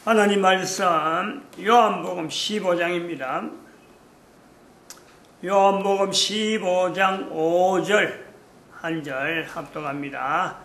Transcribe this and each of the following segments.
하나님 말씀 요한복음 15장입니다. 요한복음 15장 5절 한 절 합독합니다.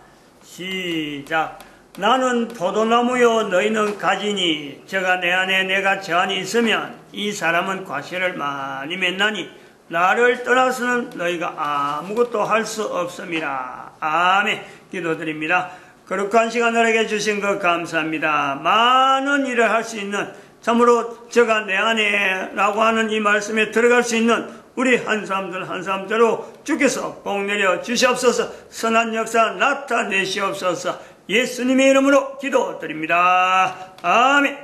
시작. 나는 포도나무요 너희는 가지니 저가 내 안에 내가 저 안에 있으면 이 사람은 과실을 많이 맺나니 나를 떠나서는 너희가 아무것도 할 수 없음이라. 아멘. 기도드립니다. 거룩한 시간 너에게 주신 것 감사합니다. 많은 일을 할 수 있는, 참으로 저가 내 안에 라고 하는 이 말씀에 들어갈 수 있는 우리 한 사람들 한 사람대로 주께서 복 내려 주시옵소서. 선한 역사 나타내시옵소서. 예수님의 이름으로 기도드립니다. 아멘.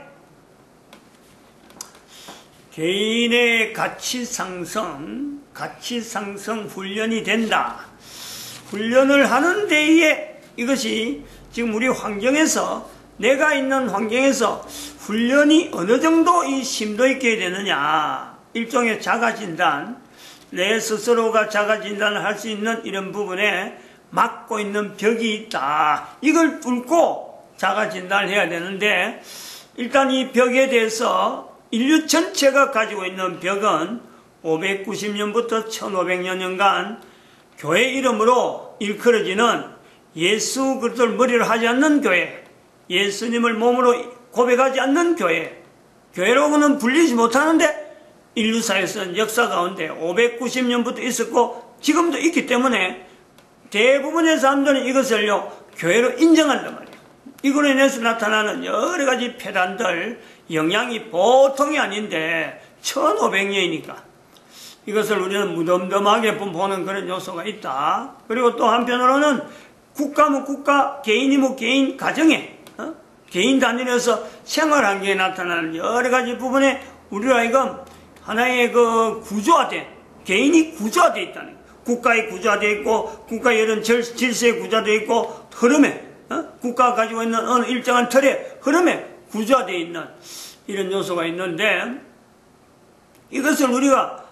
개인의 가치 상승 훈련이 된다. 훈련을 하는 데에 이것이 지금 우리 환경에서, 내가 있는 환경에서 훈련이 어느 정도 이 심도 있게 되느냐, 일종의 자가진단, 내 스스로가 자가진단을 할 수 있는 이런 부분에 막고 있는 벽이 있다. 이걸 뚫고 자가진단을 해야 되는데, 일단 이 벽에 대해서 인류 전체가 가지고 있는 벽은 590년부터 1500년간 교회 이름으로 일컬어지는 예수 그리스도를 머리로 하지 않는 교회, 예수님을 몸으로 고백하지 않는 교회, 교회로는 불리지 못하는데 인류사에서는 역사 가운데 590년부터 있었고 지금도 있기 때문에 대부분의 사람들은 이것을요 교회로 인정한단 말이에요. 이걸로 인해서 나타나는 여러 가지 폐단들, 영향이 보통이 아닌데 1500년이니까 이것을 우리는 무덤덤하게 보는 그런 요소가 있다. 그리고 또 한편으로는 국가면 국가, 개인이면 개인, 가정에, 개인 단위에서 생활 환경에 나타나는 여러 가지 부분에 우리로 하여금 하나의 그 구조화된, 개인이 구조화되어 있다는 거예요. 국가에 구조화되어 있고, 국가의 이런 질서에 구조화되어 있고, 흐름에, 국가가 가지고 있는 어느 일정한 틀의 흐름에 구조화되어 있는 이런 요소가 있는데, 이것을 우리가,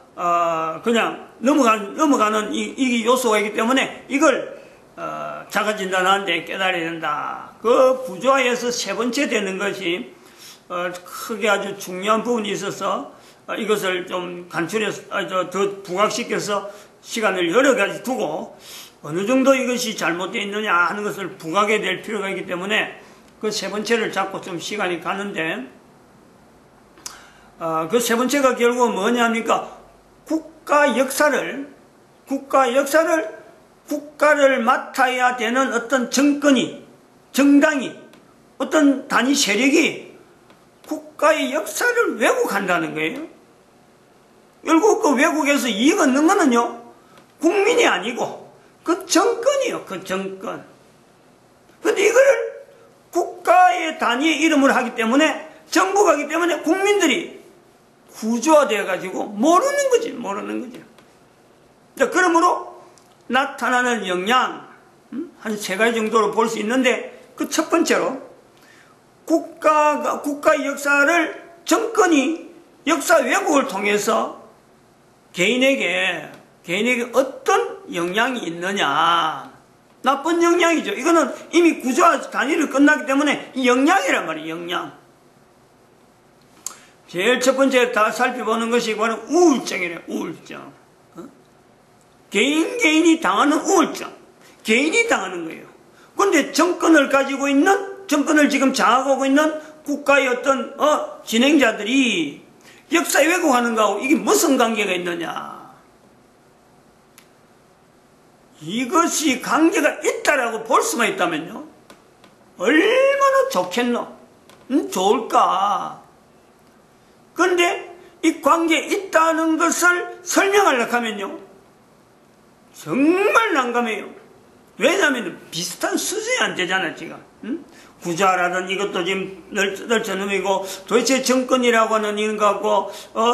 그냥 넘어가는 이 요소가 있기 때문에 이걸 자가진단하는데 깨달아야 된다. 그 구조화에서 세 번째 되는 것이 크게 아주 중요한 부분이 있어서 이것을 좀 간추려서 더 부각시켜서 시간을 여러 가지 두고 어느 정도 이것이 잘못되어 있느냐 하는 것을 부각해야 될 필요가 있기 때문에 그 세 번째를 잡고 좀 시간이 가는데, 그 세 번째가 결국은 뭐냐니까 국가를 맡아야 되는 어떤 정권이, 정당이, 어떤 단위 세력이 국가의 역사를 왜곡한다는 거예요. 결국 그 왜곡에서 이익 얻는 거는요, 국민이 아니고 그 정권이요, 그 정권. 근데 이거를 국가의 단위의 이름으로 하기 때문에, 정부가 하기 때문에 국민들이 구조화되어 가지고 모르는 거지. 자, 그러므로 나타나는 영향, 한 세 가지 정도로 볼 수 있는데, 그 첫 번째로, 국가의 역사를 정권이 역사 왜곡을 통해서 개인에게 어떤 영향이 있느냐. 나쁜 영향이죠. 이거는 이미 구조화 단위를 끝나기 때문에 영향이란 말이에요, 영향. 제일 첫 번째 다 살펴보는 것이 바로 우울증이래요, 우울증. 개인이 당하는 우울증. 개인이 당하는 거예요. 그런데 정권을 지금 장악하고 있는 국가의 어떤, 진행자들이 역사에 왜곡하는 거하고 이게 무슨 관계가 있느냐. 이것이 관계가 있다라고 볼 수만 있다면요, 얼마나 좋겠노? 좋을까? 그런데 이 관계에 있다는 것을 설명하려고 하면요, 정말 난감해요. 왜냐하면 비슷한 수준이 안 되잖아, 지금. 구자라든 이것도 지금 널쳐놓이고, 도대체 정권이라고 하는 이런 거하고,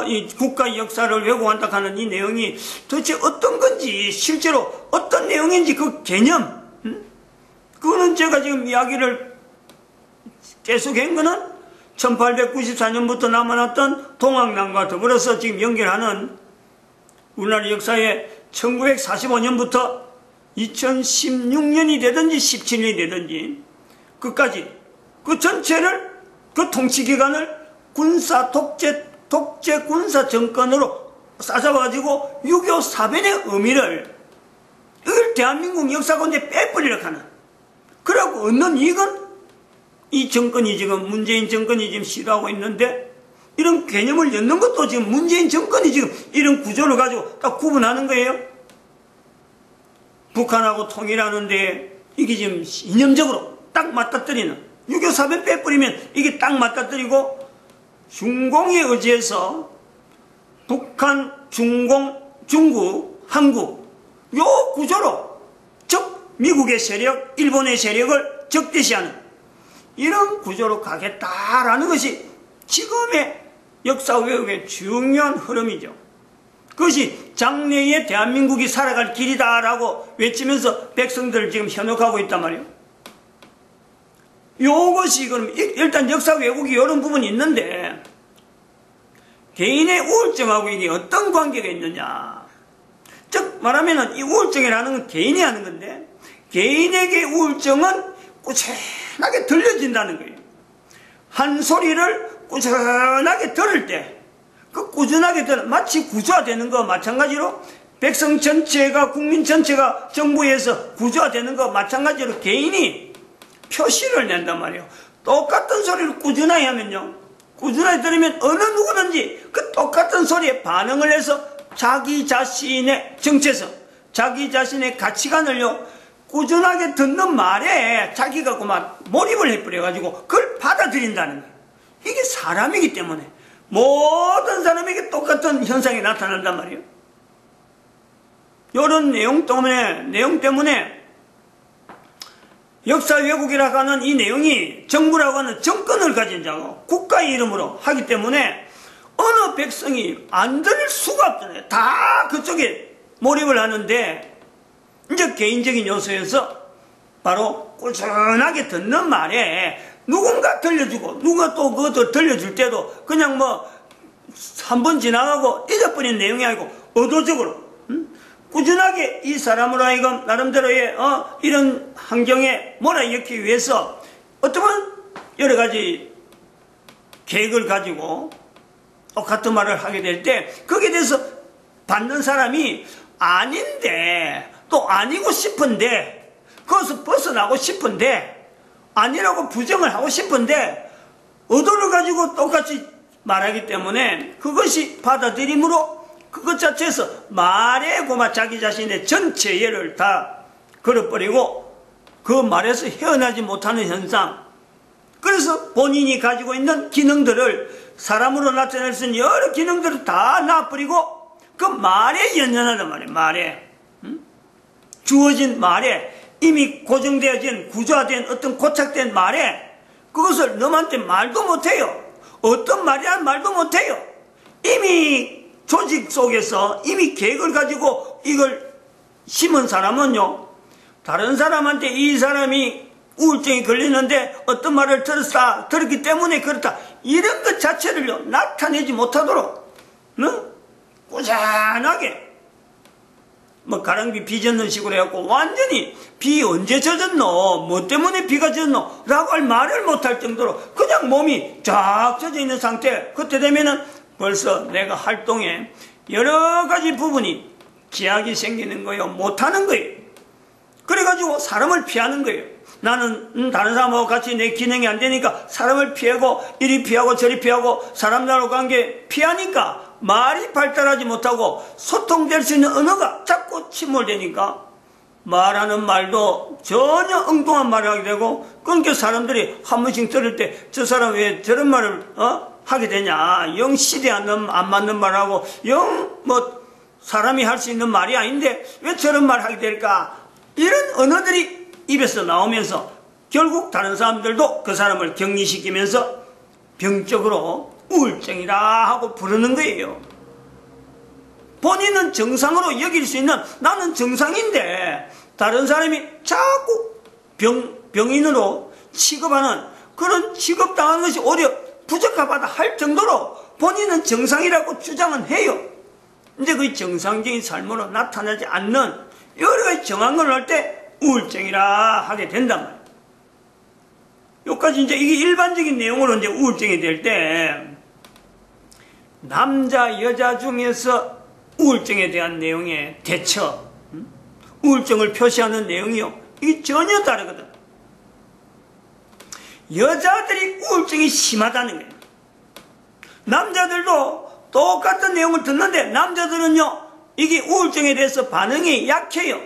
이 국가의 역사를 왜곡한다 하는 이 내용이 도대체 어떤 건지, 실제로 어떤 내용인지 그 개념, 그거는 제가 지금 이야기를 계속한 거는 1894년부터 남아났던 동학난과 더불어서 지금 연결하는 우리나라 역사에 1945년부터 2016년이 되든지 17년이 되든지 끝까지 그 전체를 그 통치기관을 독재 군사 정권으로 싸잡아가지고 6.25 사변의 의미를 이걸 대한민국 역사 가운데 빼버리려고 하는, 그러고 얻는 이익은 이 정권이 지금 문재인 정권이 지금 시도하고 있는데, 이런 개념을 엮는 것도 지금 문재인 정권이 지금 이런 구조를 가지고 딱 구분하는 거예요. 북한하고 통일하는데 이게 지금 이념적으로 딱 맞닥뜨리는, 6.25 사변 빼버리면 이게 딱 맞닥뜨리고, 중공에 의지해서 북한, 중국, 한국 요 구조로, 즉 미국의 세력, 일본의 세력을 적대시하는 이런 구조로 가겠다라는 것이 지금의 역사 왜곡의 중요한 흐름이죠. 그것이 장래에 대한민국이 살아갈 길이다라고 외치면서 백성들을 지금 현혹하고 있단 말이에요. 요것이 그럼 일단 역사 왜곡이 이런 부분이 있는데, 개인의 우울증하고 이게 어떤 관계가 있느냐. 즉 말하면은 이 우울증이라는 건 개인이 하는 건데, 개인에게 우울증은 꾸준하게 들려진다는 거예요. 한 소리를 꾸준하게 들을 때, 그 꾸준하게 마치 구조화되는 거 마찬가지로, 백성 전체가, 국민 전체가 정부에서 구조화되는 거 마찬가지로 개인이 표시를 낸단 말이에요. 똑같은 소리를 꾸준하게 하면요, 꾸준하게 들으면 어느 누구든지 그 똑같은 소리에 반응을 해서 자기 자신의 정체성, 자기 자신의 가치관을요 꾸준하게 듣는 말에 자기가 그만 몰입을 해버려가지고 그걸 받아들인다는 거예요. 이게 사람이기 때문에 모든 사람에게 똑같은 현상이 나타난단 말이에요. 이런 내용 때문에 역사 왜곡이라고 하는 이 내용이 정부라고 하는 정권을 가진 자고 국가의 이름으로 하기 때문에 어느 백성이 안 들을 수가 없잖아요. 다 그쪽에 몰입을 하는데, 이제 개인적인 요소에서 바로 꾸준하게 듣는 말에 누군가 들려주고, 누가 또 그것도 들려줄 때도 그냥 뭐 한 번 지나가고 잊어버린 내용이 아니고 의도적으로 꾸준하게 이 사람으로 하여금 나름대로의 이런 환경에 몰아넣기 위해서 어쩌면 여러 가지 계획을 가지고 똑같은 말을 하게 될 때, 거기에 대해서 받는 사람이 아닌데, 또 아니고 싶은데, 그것을 벗어나고 싶은데, 아니라고 부정을 하고 싶은데 의도를 가지고 똑같이 말하기 때문에 그것이 받아들임으로 그것 자체에서 말에 고마 자기 자신의 전체 예를 다 걸어버리고 그 말에서 헤어나지 못하는 현상. 그래서 본인이 가지고 있는 기능들을, 사람으로 나타낼 수 있는 여러 기능들을 다 놔버리고 그 말에 연연하단 말이에요. 말에 주어진 말에, 이미 고정되어진 구조화된 어떤 고착된 말에 그것을 너한테 말도 못해요. 어떤 말이란 말도 못해요. 이미 조직 속에서 이미 계획을 가지고 이걸 심은 사람은요, 다른 사람한테 이 사람이 우울증이 걸리는데 어떤 말을 들었기 때문에 그렇다, 이런 것 자체를요 나타내지 못하도록 꾸준하게 뭐 가랑비 비 젖는 식으로 해갖고 완전히 비 언제 젖었노, 뭐 때문에 비가 젖노 라고 할 말을 못할 정도로 그냥 몸이 쫙 젖어 있는 상태. 그때 되면은 벌써 내가 활동에 여러 가지 부분이 기약이 생기는 거예요. 못하는 거예요. 그래가지고 사람을 피하는 거예요. 나는 다른 사람하고 같이 내 기능이 안 되니까 사람을 피하고, 이리 피하고 저리 피하고, 사람들하고 관계 피하니까 말이 발달하지 못하고 소통될 수 있는 언어가 자꾸 침몰되니까 말하는 말도 전혀 엉뚱한 말을 하게 되고, 그러니까 사람들이 한 번씩 들을 때 저 사람 왜 저런 말을 하게 되냐, 영 시대 안 맞는 말하고 영 뭐 사람이 할 수 있는 말이 아닌데 왜 저런 말 하게 될까, 이런 언어들이 입에서 나오면서 결국 다른 사람들도 그 사람을 격리시키면서 병적으로 우울증이라 하고 부르는 거예요. 본인은 정상으로 여길 수 있는, 나는 정상인데 다른 사람이 자꾸 병인으로 취급하는, 그런 취급당하는 것이 오히려 부적합하다 할 정도로 본인은 정상이라고 주장은 해요. 근데 그 정상적인 삶으로 나타나지 않는 여러 가지 정황을 할 때 우울증이라 하게 된단 말이에요. 여기까지 이제 이게 일반적인 내용으로 이제 우울증이 될 때, 남자, 여자 중에서 우울증에 대한 내용의 대처, 우울증을 표시하는 내용이요. 이게 전혀 다르거든. 여자들이 우울증이 심하다는 거예요. 남자들도 똑같은 내용을 듣는데 남자들은요, 이게 우울증에 대해서 반응이 약해요.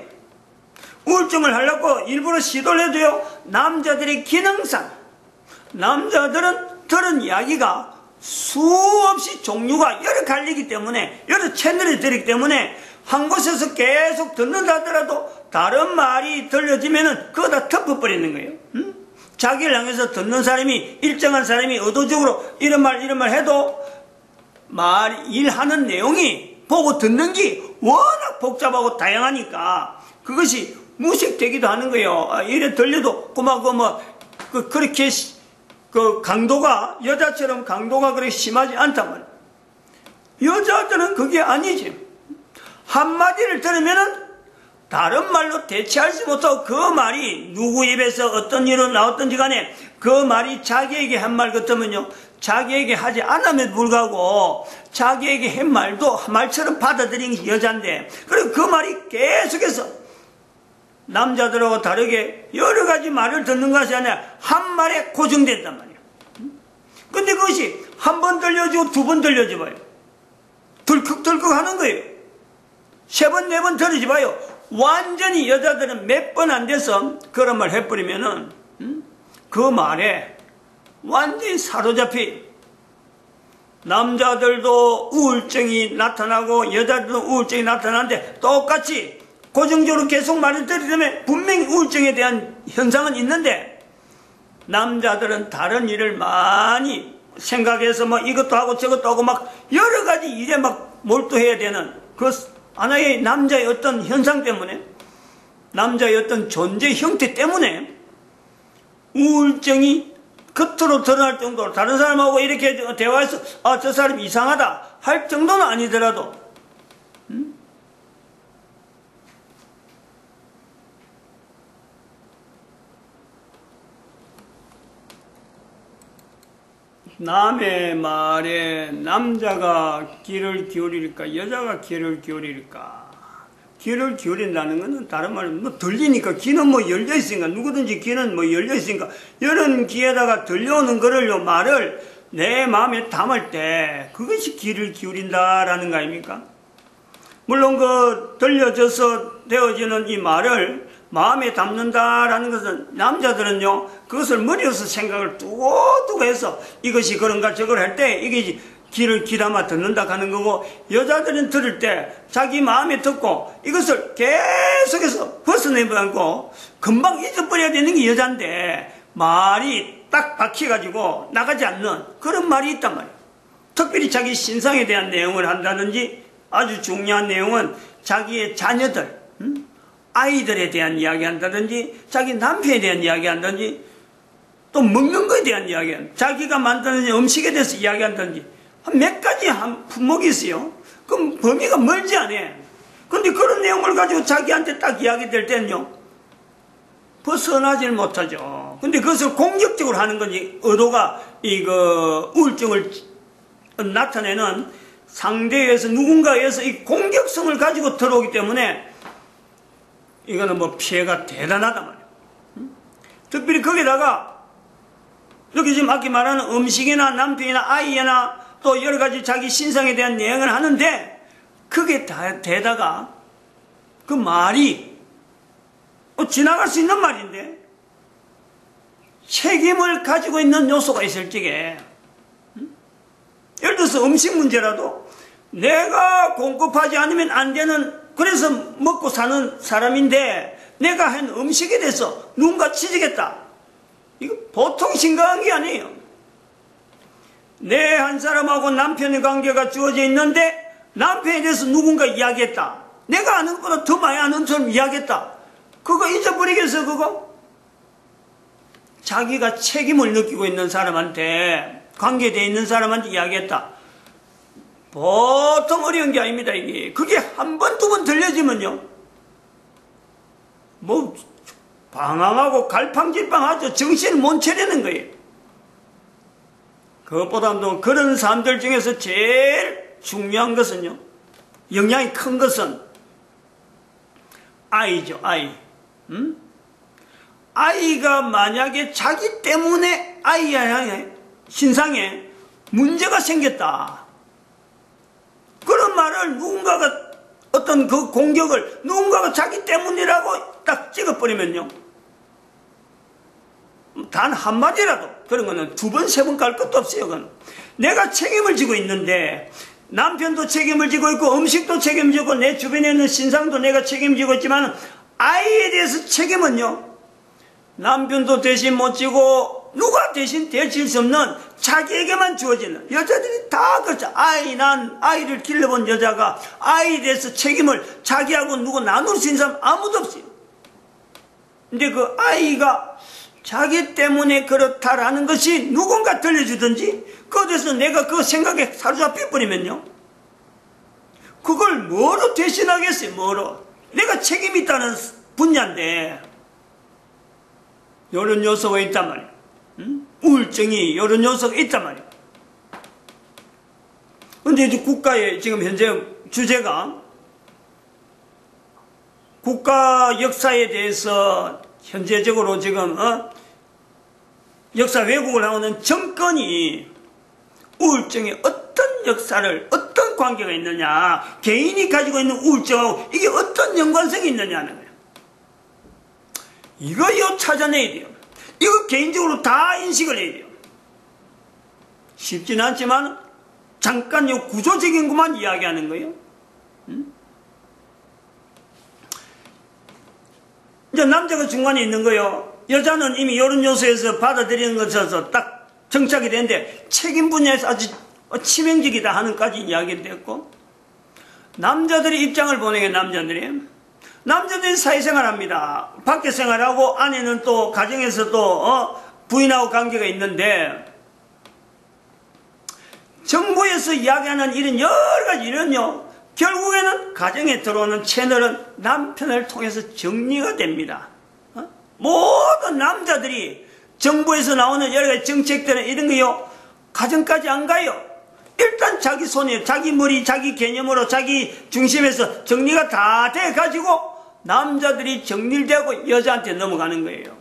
우울증을 하려고 일부러 시도를 해도요, 남자들의 기능상, 남자들은 들은 이야기가 수없이 종류가 여러 갈리기 때문에, 여러 채널이 들기 때문에, 한 곳에서 계속 듣는다 하더라도 다른 말이 들려지면은 그거 다 덮어버리는 거예요. 자기를 향해서 듣는 사람이, 일정한 사람이 의도적으로 이런 말 해도 일하는 내용이 보고 듣는 게 워낙 복잡하고 다양하니까 그것이 무식되기도 하는 거예요. 이래 들려도 그렇게 강도가, 여자처럼 강도가 그렇게 심하지 않단 말이에요. 여자들은 그게 아니지. 한마디를 들으면은 다른 말로 대체하지 못하고 그 말이 누구 입에서 어떤 일로 나왔던지 간에 그 말이 자기에게 한 말 같으면요, 자기에게 하지 않음에도 불구하고 자기에게 한 말도 말처럼 받아들이는 게 여잔데, 그리고 그 말이 계속해서 남자들하고 다르게 여러 가지 말을 듣는 것이 아니라 한 말에 고정된단 말이에요. 근데 그것이 한 번 들려주고 두 번 들려줘 봐요. 덜컥덜컥 하는 거예요. 세 번, 네 번 들려줘 봐요. 완전히 여자들은 몇 번 안 돼서 그런 말 해버리면은 그 말에 완전히 사로잡혀. 남자들도 우울증이 나타나고 여자들도 우울증이 나타나는데 똑같이 고정적으로 계속 말을 들으기 때문에 분명히 우울증에 대한 현상은 있는데, 남자들은 다른 일을 많이 생각해서 이것도 하고 저것도 하고 여러 가지 일에 몰두해야 되는 그 하나의 남자의 어떤 현상 때문에, 남자의 어떤 존재 형태 때문에 우울증이 겉으로 드러날 정도로 다른 사람하고 이렇게 대화해서 저 사람 이상하다 할 정도는 아니더라도 남의 말에 남자가 귀를 기울일까 여자가 귀를 기울일까? 귀를 기울인다는 것은 다른 말로 들리니까, 귀는 열려 있으니까, 누구든지 귀는 열려 있으니까 이런 귀에다가 들려오는 거를요, 말을 내 마음에 담을 때 그것이 귀를 기울인다라는 거 아닙니까? 물론 들려져서 되어지는 이 말을 마음에 담는다라는 것은, 남자들은요, 그것을 머리에서 생각을 두고 해서 이것이 그런가 저걸 할 때 이게 귀를 귀담아 듣는다 하는 거고, 여자들은 들을 때 자기 마음에 듣고 이것을 계속해서 벗어내고 금방 잊어버려야 되는 게 여잔데, 말이 딱 박혀가지고 나가지 않는 그런 말이 있단 말이에요. 특별히 자기 신상에 대한 내용을 한다든지, 아주 중요한 내용은 자기의 자녀들, 아이들에 대한 이야기 한다든지, 자기 남편에 대한 이야기 한다든지, 또 먹는 것에 대한 이야기, 자기가 만드는 음식에 대해서 이야기 한다든지, 한 몇 가지 품목이 있어요. 그럼 범위가 멀지 않아. 근데 그런 내용을 가지고 자기한테 딱 이야기 될 때는요, 벗어나질 못하죠. 근데 그것을 공격적으로 하는 건지, 의도가 우울증을 나타내는 상대에 의해서, 누군가에 의해서 이 공격성을 가지고 들어오기 때문에 이거는 피해가 대단하단 말이에요. 특별히 거기다가 여기 지금 아까 말하는 음식이나 남편이나 아이나 또 여러 가지 자기 신상에 대한 내용을 하는데, 그게 대다가 그 말이 지나갈 수 있는 말인데 책임을 가지고 있는 요소가 있을 적에, 예를 들어서 음식 문제라도 내가 공급하지 않으면 안 되는, 그래서 먹고 사는 사람인데 내가 한 음식에 대해서 누군가 치지겠다, 이거 보통 심각한 게 아니에요. 내 한 사람하고 남편의 관계가 주어져 있는데 남편에 대해서 누군가 이야기했다, 내가 아는 것보다 더 많이 아는 사람 이야기했다, 그거 잊어버리겠어? 그거 자기가 책임을 느끼고 있는 사람한테, 관계되어 있는 사람한테 이야기했다, 보통 어려운 게 아닙니다. 이게 그게 한 번, 두 번 들려지면요, 방황하고 갈팡질팡하죠. 정신을 못 차리는 거예요. 그것보다도 그런 사람들 중에서 제일 중요한 것은요, 영향이 큰 것은 아이죠, 아이. 아이가 만약에 자기 때문에 아이의 신상에 문제가 생겼다. 그런 말을 누군가가 어떤 그 공격을 누군가가 자기 때문이라고 딱 찍어버리면요, 단 한마디라도 그런 거는 두 번, 세 번 갈 것도 없어요. 그건 내가 책임을 지고 있는데, 남편도 책임을 지고 있고 음식도 책임지고 내 주변에 있는 신상도 내가 책임지고 있지만 아이에 대해서 책임은요, 남편도 대신 못 지고 누가 대신 대질 수 없는 자기에게만 주어지는, 여자들이 다 그렇죠. 난 아이를 길러본 여자가 아이에 대해서 책임을 자기하고 누구 나눌 수 있는 사람 아무도 없어요. 근데 그 아이가 자기 때문에 그렇다라는 것이 누군가 들려주든지 그것에서 내가 그 생각에 사로잡혀 버리면요, 그걸 뭐로 대신하겠어요? 뭐로? 내가 책임이 있다는 분야인데 이런 요소가 있단 말이에요. 우울증이 이런 요소가 있단 말이에요. 근데 이제 국가의 지금 현재 주제가 국가 역사에 대해서 현재적으로 지금 역사 왜곡을 하는 정권이 우울증에 어떤 역사를, 어떤 관계가 있느냐, 개인이 가지고 있는 우울증하고 이게 어떤 연관성이 있느냐는 거예요. 이거 찾아내야 돼요. 이거 개인적으로 다 인식을 해야 돼요. 쉽지는 않지만 잠깐 요 구조적인 것만 이야기하는 거예요. 이제 남자가 중간에 있는 거예요. 여자는 이미 이런 요소에서 받아들이는 것에서 딱 정착이 되는데 책임 분야에서 아주 치명적이다 하는까지 이야기가 됐고, 남자들이 입장을 보내게. 남자들이 사회생활 합니다. 밖에 생활하고 아내는 또 가정에서 또 부인하고 관계가 있는데, 정부에서 이야기하는 이런 여러 가지 일은요, 결국에는 가정에 들어오는 채널은 남편을 통해서 정리가 됩니다. 모든 남자들이 정부에서 나오는 여러 가지 정책들은 이런 거요, 가정까지 안 가요. 일단 자기 손에, 자기 머리, 자기 개념으로, 자기 중심에서 정리가 다 돼가지고 남자들이 정리되고 여자한테 넘어가는 거예요.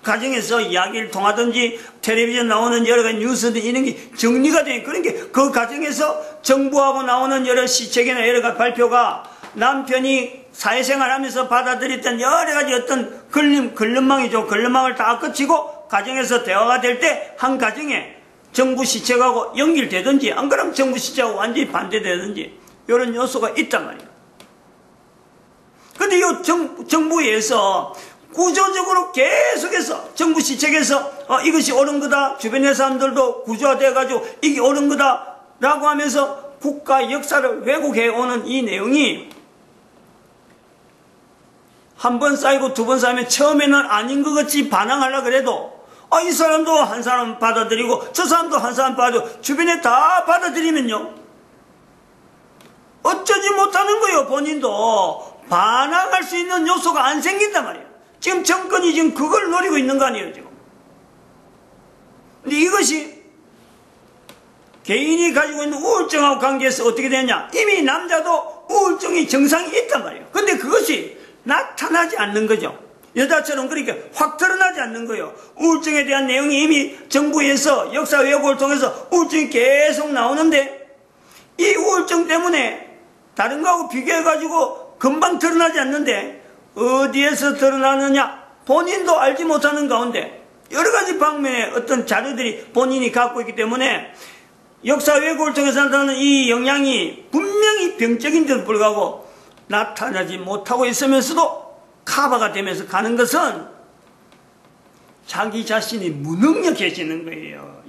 가정에서 이야기를 통하든지 텔레비전 나오는 여러 가지 뉴스들 이런 게 정리가 돼. 그런 게 그 가정에서 정부하고 나오는 여러 시책이나 여러 가지 발표가 남편이 사회생활 하면서 받아들였던 여러 가지 어떤 걸림망이죠. 걸림망을 다 거치고 가정에서 대화가 될 때 한 가정에 정부 시책하고 연결되든지, 안 그러면 정부 시책하고 완전히 반대되든지 이런 요소가 있단 말이에요. 근데 이 정부에서 구조적으로 계속해서 정부 시책에서 이것이 옳은 거다, 주변의 사람들도 구조화돼가지고 이게 옳은 거다 라고 하면서 국가 역사를 왜곡해오는 이 내용이 한 번 쌓이고 두 번 쌓이면 처음에는 아닌 것 같이 반항하려고 그래도 이 사람도 한 사람 받아들이고 저 사람도 한 사람 받아들이고 주변에 다 받아들이면요, 어쩌지 못하는 거예요. 본인도 반항할 수 있는 요소가 안 생긴단 말이에요. 지금 정권이 지금 그걸 노리고 있는 거 아니에요, 지금. 근데 이것이 개인이 가지고 있는 우울증하고 관계해서 어떻게 되느냐, 이미 남자도 우울증이 정상이 있단 말이에요. 근데 그것이 나타나지 않는 거죠. 여자처럼 그렇게 확 드러나지 않는 거예요. 우울증에 대한 내용이 이미 정부에서 역사 왜곡을 통해서 우울증이 계속 나오는데, 이 우울증 때문에 다른 거하고 비교해가지고 금방 드러나지 않는데 어디에서 드러나느냐, 본인도 알지 못하는 가운데 여러 가지 방면의 어떤 자료들이 본인이 갖고 있기 때문에 역사 왜곡을 통해서 나타나는 이 영향이 분명히 병적인데도 불구하고 나타나지 못하고 있으면서도 커버가 되면서 가는 것은 자기 자신이 무능력해지는 거예요.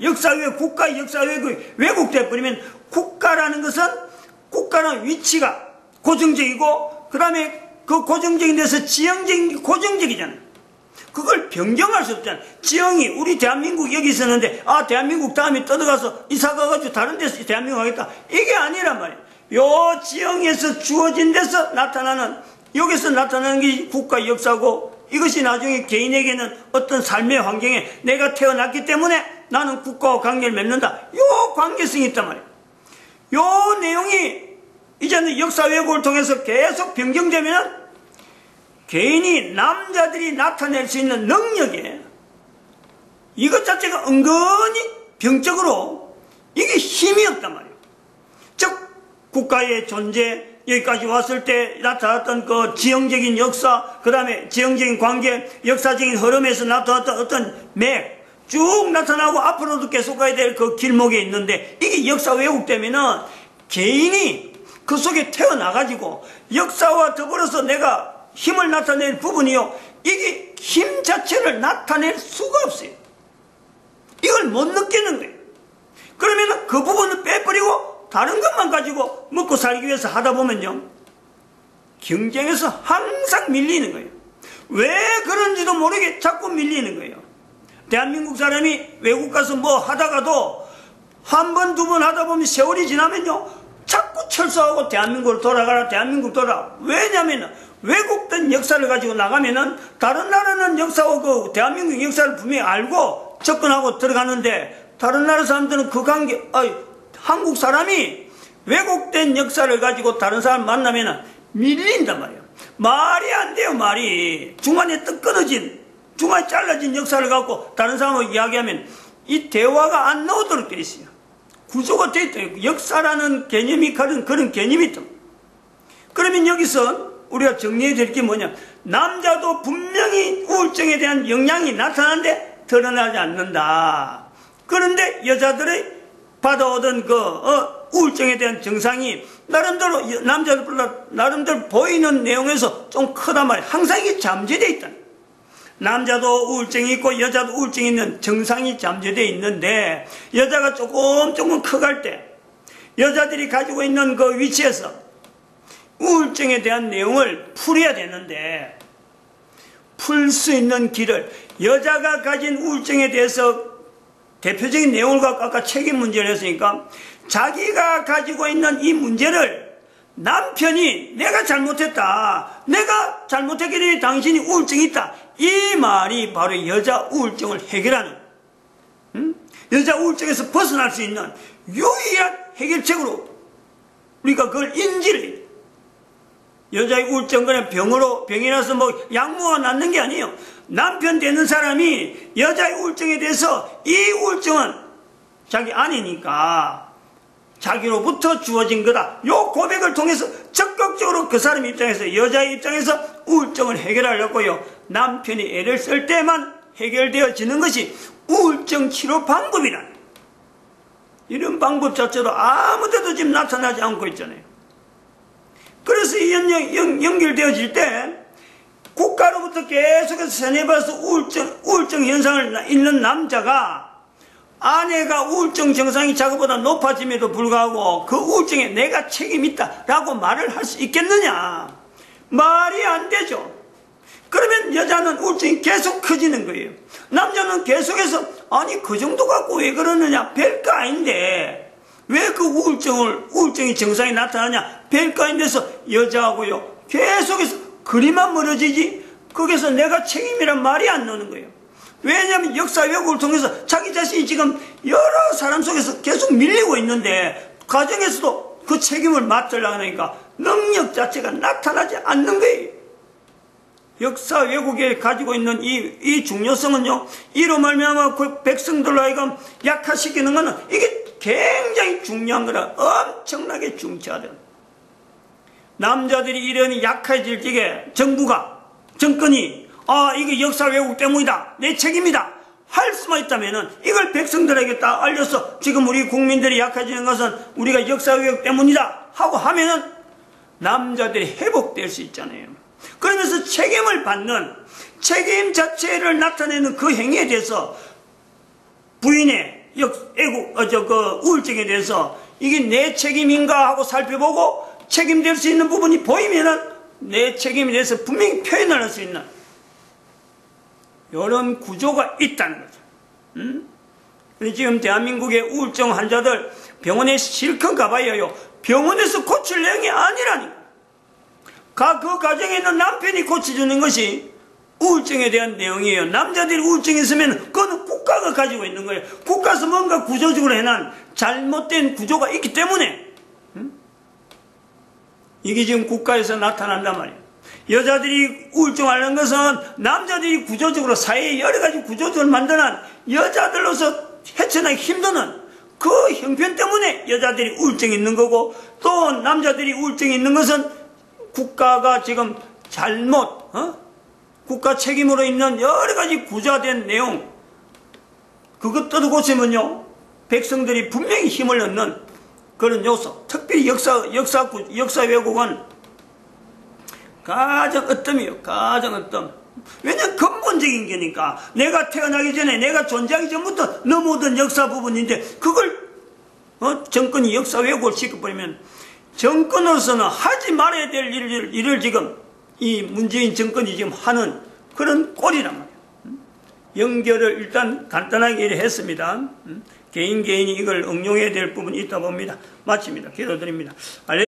국가 역사 왜곡돼 버리면, 국가라는 것은, 국가는 위치가 고정적이고 그 다음에 그 고정적인 데서 지형적인 게 고정적이잖아요. 그걸 변경할 수 없잖아요. 지형이 우리 대한민국 여기 있었는데 대한민국 다음에 떠들어가서 이사 가가지고 다른 데서 대한민국 하겠다, 이게 아니란 말이에요. 요 지형에서 주어진 데서 나타나는, 여기서 나타나는 게 국가 역사고 이것이 나중에 개인에게는 어떤 삶의 환경에 내가 태어났기 때문에 나는 국가와 관계를 맺는다. 요 관계성이 있단 말이에요. 요 내용이 이제는 역사 왜곡을 통해서 계속 변경되면 개인이 남자들이 나타낼 수 있는 능력에 이것 자체가 은근히 병적으로 이게 힘이 없단 말이에요. 즉 국가의 존재, 여기까지 왔을 때 나타났던 그 지형적인 역사, 그 다음에 지형적인 관계, 역사적인 흐름에서 나타났던 어떤 맥 쭉 나타나고 앞으로도 계속 가야 될 그 길목에 있는데 이게 역사 왜곡되면은 개인이 그 속에 태어나가지고 역사와 더불어서 내가 힘을 나타낼 부분이요, 이게 힘 자체를 나타낼 수가 없어요. 이걸 못 느끼는 거예요. 그러면 그 부분을 빼버리고 다른 것만 가지고 먹고 살기 위해서 하다 보면요, 경쟁에서 항상 밀리는 거예요. 왜 그런지도 모르게 자꾸 밀리는 거예요. 대한민국 사람이 외국 가서 뭐 하다가도 한 번, 두 번 하다 보면 세월이 지나면요, 자꾸 철수하고 대한민국으로 돌아가라, 대한민국 돌아가. 왜냐면은 왜곡된 역사를 가지고 나가면은 다른 나라는 역사와 그 대한민국 역사를 분명히 알고 접근하고 들어가는데 다른 나라 사람들은 그 관계, 한국 사람이 왜곡된 역사를 가지고 다른 사람 만나면은 밀린단 말이에요. 말이 안 돼요, 말이. 중간에 떡 끊어진, 중간에 잘라진 역사를 갖고 다른 사람하고 이야기하면 이 대화가 안 나오도록 되어 있어요. 구조가 되어 있다. 역사라는 개념이 그런 개념이 있다. 그러면 여기서 우리가 정리해야 될 게 뭐냐, 남자도 분명히 우울증에 대한 영향이 나타나는데 드러나지 않는다. 그런데 여자들의 받아오던 우울증에 대한 증상이 나름대로 남자들보다 나름대로 보이는 내용에서 좀 크단 말이에요. 항상 이게 잠재되어 있다. 남자도 우울증이 있고 여자도 우울증이 있는 증상이 잠재되어 있는데, 여자가 조금 커갈 때 여자들이 가지고 있는 그 위치에서 우울증에 대한 내용을 풀어야 되는데, 풀 수 있는 길을, 여자가 가진 우울증에 대해서 대표적인 내용을 갖고 아까 책임 문제를 했으니까 자기가 가지고 있는 이 문제를 남편이 내가 잘못했다, 내가 잘못했기 때문에 당신이 우울증이 있다, 이 말이 바로 여자 우울증을 해결하는, 여자 우울증에서 벗어날 수 있는 유일한 해결책으로 우리가 그걸 인지를 해요. 여자의 우울증은 그냥 병이 나서 뭐 약모가 낫는 게 아니에요. 남편 되는 사람이 여자의 우울증에 대해서 이 우울증은 자기 아내니까 자기로부터 주어진 거다, 요 고백을 통해서 적극적으로 그 사람 입장에서, 여자의 입장에서 우울증을 해결하려고요, 남편이 애를 쓸 때만 해결되어지는 것이 우울증 치료 방법이라는, 이런 방법 자체로 아무 데도 지금 나타나지 않고 있잖아요. 그래서 이 연결되어질 때 국가로부터 계속해서 세뇌받아서 우울증 현상을 있는 남자가 아내가 우울증 증상이 자기보다 높아짐에도 불구하고 그 우울증에 내가 책임이 있다라고 말을 할 수 있겠느냐? 말이 안 되죠. 그러면 여자는 우울증이 계속 커지는 거예요. 남자는 계속해서 아니 그 정도 갖고 왜 그러느냐, 별거 아닌데 왜 그 우울증이 증상이 나타나냐, 별거 아닌데서 여자하고요 계속해서 그리만 멀어지지, 거기서 내가 책임이란 말이 안 나오는 거예요. 왜냐하면 역사 왜곡을 통해서 자기 자신이 지금 여러 사람 속에서 계속 밀리고 있는데 가정에서도 그 책임을 맡으려고 하니까 능력 자체가 나타나지 않는 거예요. 역사 왜곡에 가지고 있는 이 중요성은요, 이로 말미암아 그 백성들로 하여금 약화시키는 것은 이게 굉장히 중요한 거라, 엄청나게 중요하다. 남자들이 이런 약해질 적에 정권이 이게 역사 왜곡 때문이다, 내 책임이다 할 수만 있다면은 이걸 백성들에게 딱 알려서 지금 우리 국민들이 약해지는 것은 우리가 역사 왜곡 때문이다 하고 하면은 남자들이 회복될 수 있잖아요. 그러면서 책임을 받는, 책임 자체를 나타내는 그 행위에 대해서 부인의 우울증에 대해서 이게 내 책임인가 하고 살펴보고 책임될 수 있는 부분이 보이면은 내 책임에 대해서 분명히 표현을 할 수 있는 이런 구조가 있다는 거죠. 지금 대한민국의 우울증 환자들 병원에 실컷 가봐요. 병원에서 고칠 내용이 아니라니까. 그 가정에 있는 남편이 고쳐주는 것이 우울증에 대한 내용이에요. 남자들이 우울증이 있으면 그건 국가가 가지고 있는 거예요. 국가에서 뭔가 구조적으로 해놓은 잘못된 구조가 있기 때문에 이게 지금 국가에서 나타난단 말이에요. 여자들이 우울증 앓는 것은 남자들이 구조적으로 사회에 여러 가지 구조적으로 만드는 여자들로서 헤쳐나기 힘드는 그 형편 때문에 여자들이 우울증이 있는 거고, 또 남자들이 우울증이 있는 것은 국가가 지금 잘못 국가 책임으로 있는 여러 가지 구조화된 내용, 그것 뜯어고치면요 백성들이 분명히 힘을 얻는 그런 요소, 특별히 역사 왜곡은 가정 어뜸이에요. 가정 어뜸. 왜냐면 근본적인 거니까. 내가 태어나기 전에, 내가 존재하기 전부터 넘어오던 역사 부분인데 그걸 정권이 역사 왜곡을 시켜버리면 정권으로서는 하지 말아야 될 일을 지금 이 문재인 정권이 지금 하는 그런 꼴이란 말이에요. 연결을 일단 간단하게 했습니다. 개인이 이걸 응용해야 될 부분이 있다 봅니다. 마칩니다. 기도드립니다.